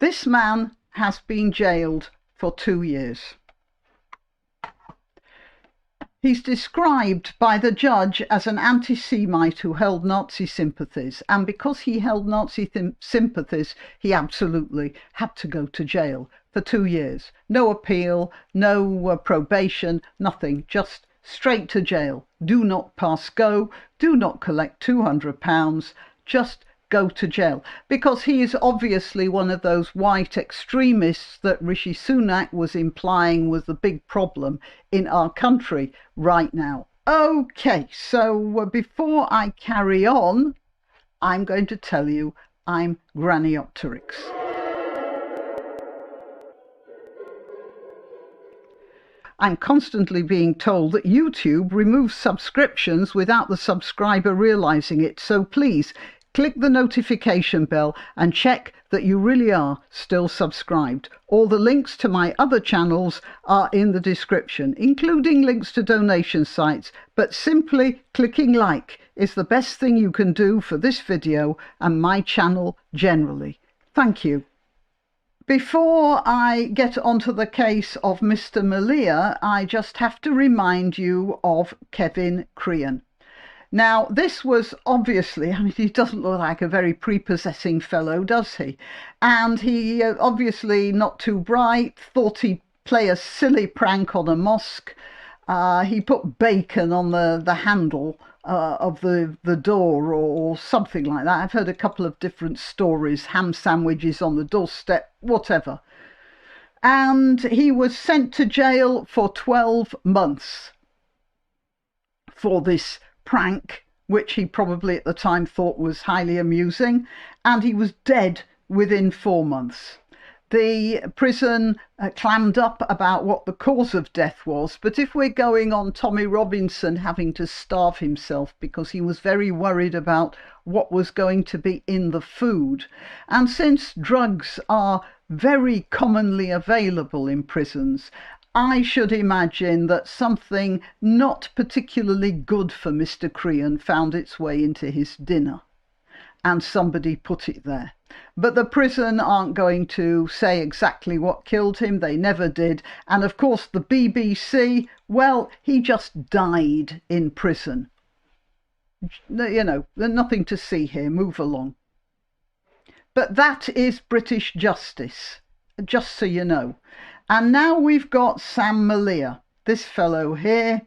This man has been jailed for 2 years. He's described by the judge as an anti-Semite who held Nazi sympathies, and because he held Nazi sympathies, he absolutely had to go to jail for 2 years. No appeal, no probation, nothing, just straight to jail. Do not pass go, do not collect £200, just go to jail, because he is obviously one of those white extremists that Rishi Sunak was implying was the big problem in our country right now. Okay, so before I carry on, I'm going to tell you I'm Graniopteryx. I'm constantly being told that YouTube removes subscriptions without the subscriber realizing it, so please click the notification bell and check that you really are still subscribed. All the links to my other channels are in the description, including links to donation sites, but simply clicking like is the best thing you can do for this video and my channel generally. Thank you. Before I get onto the case of Mr. Melia, I just have to remind you of Kevin Crehan. Now, this was obviously, I mean, he doesn't look like a very prepossessing fellow, does he? And he obviously not too bright, thought he'd play a silly prank on a mosque. He put bacon on the handle of the door or something like that. I've heard a couple of different stories, ham sandwiches on the doorstep, whatever. And he was sent to jail for 12 months for this prank, which he probably at the time thought was highly amusing, and he was dead within 4 months. The prison clammed up about what the cause of death was, but if we're going on Tommy Robinson having to starve himself because he was very worried about what was going to be in the food, and since drugs are very commonly available in prisons, I should imagine that something not particularly good for Mr. Crehan found its way into his dinner, and somebody put it there. But the prison aren't going to say exactly what killed him. They never did. And of course, the BBC, well, he just died in prison. You know, there's nothing to see here. Move along. But that is British justice, just so you know. And now we've got Sam Melia, this fellow here.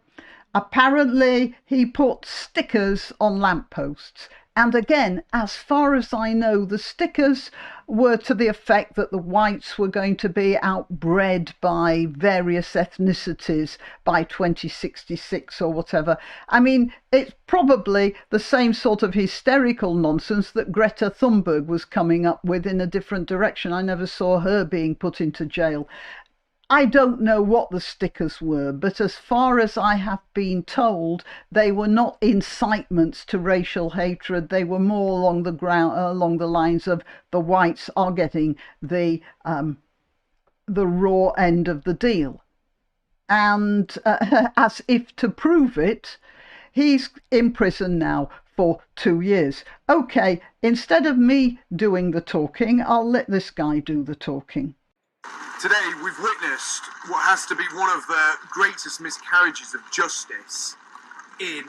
Apparently he put stickers on lampposts. And again, as far as I know, the stickers were to the effect that the whites were going to be outbred by various ethnicities by 2066 or whatever. I mean, it's probably the same sort of hysterical nonsense that Greta Thunberg was coming up with in a different direction. I never saw her being put into jail. I don't know what the stickers were, but as far as I have been told, they were not incitements to racial hatred. They were more along the lines of the whites are getting the raw end of the deal. And as if to prove it, he's in prison now for 2 years. Okay, instead of me doing the talking, I'll let this guy do the talking. Today we've witnessed what has to be one of the greatest miscarriages of justice in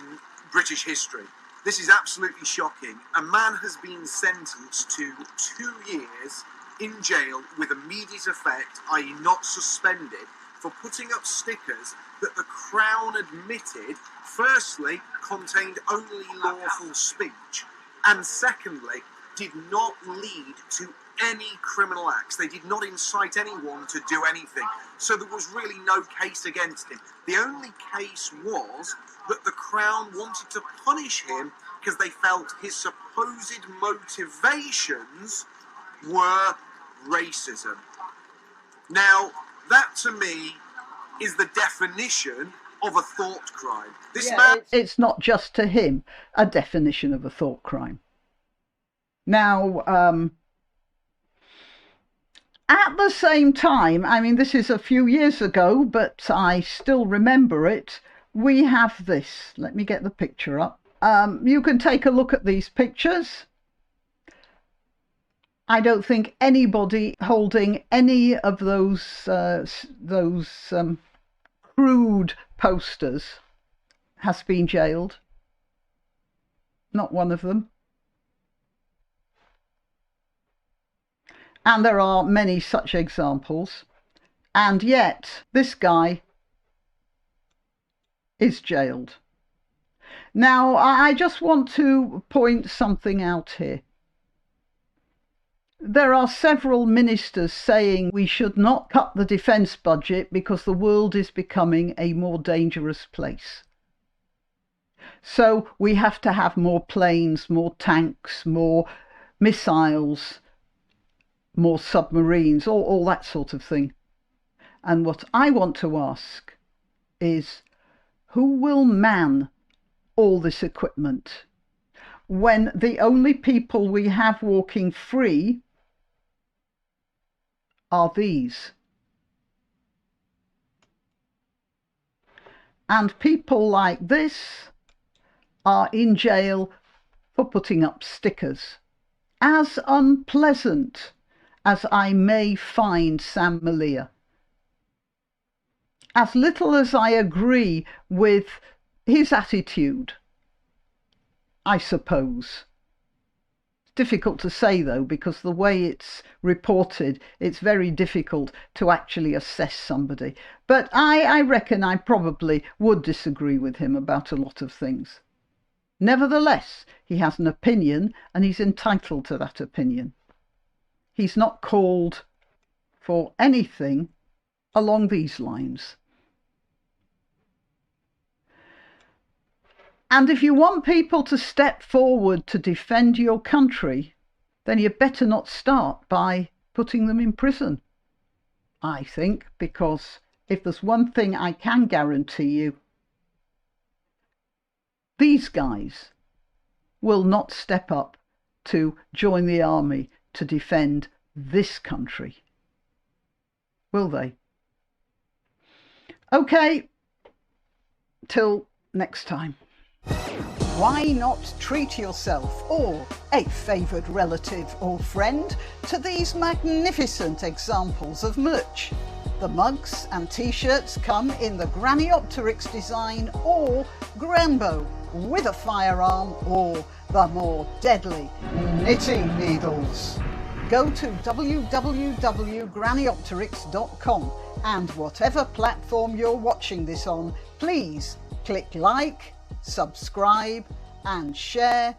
British history. This is absolutely shocking. A man has been sentenced to 2 years in jail with immediate effect, i.e. not suspended, for putting up stickers that the Crown admitted, firstly, contained only lawful speech, and secondly, did not lead to any criminal acts. They did not incite anyone to do anything. So there was really no case against him. The only case was that the Crown wanted to punish him because they felt his supposed motivations were racism. Now, that to me is the definition of a thought crime. It's not just to him a definition of a thought crime. Now, at the same time, I mean, this is a few years ago, but I still remember it. We have this. Let me get the picture up. You can take a look at these pictures. I don't think anybody holding any of those crude posters has been jailed. Not one of them. And there are many such examples. And yet this guy is jailed. Now, I just want to point something out here. There are several ministers saying we should not cut the defence budget because the world is becoming a more dangerous place. So we have to have more planes, more tanks, more missiles, more submarines, all that sort of thing. And what I want to ask is, who will man all this equipment when the only people we have walking free are these? And people like this are in jail for putting up stickers. As unpleasant as I may find Sam Melia, as little as I agree with his attitude, I suppose. Difficult to say though, because the way it's reported, it's very difficult to actually assess somebody. But I reckon I probably would disagree with him about a lot of things. Nevertheless, he has an opinion and he's entitled to that opinion. He's not called for anything along these lines. And if you want people to step forward to defend your country, then you better not start by putting them in prison, I think, because if there's one thing I can guarantee you, these guys will not step up to join the army to defend this country, will they? Okay, till next time. Why not treat yourself or a favoured relative or friend to these magnificent examples of merch? The mugs and t-shirts come in the Graniopteryx design or Granbo with a firearm or the more deadly knitting needles. Go to www.graniopteryx.com and whatever platform you're watching this on, please click like, subscribe and share.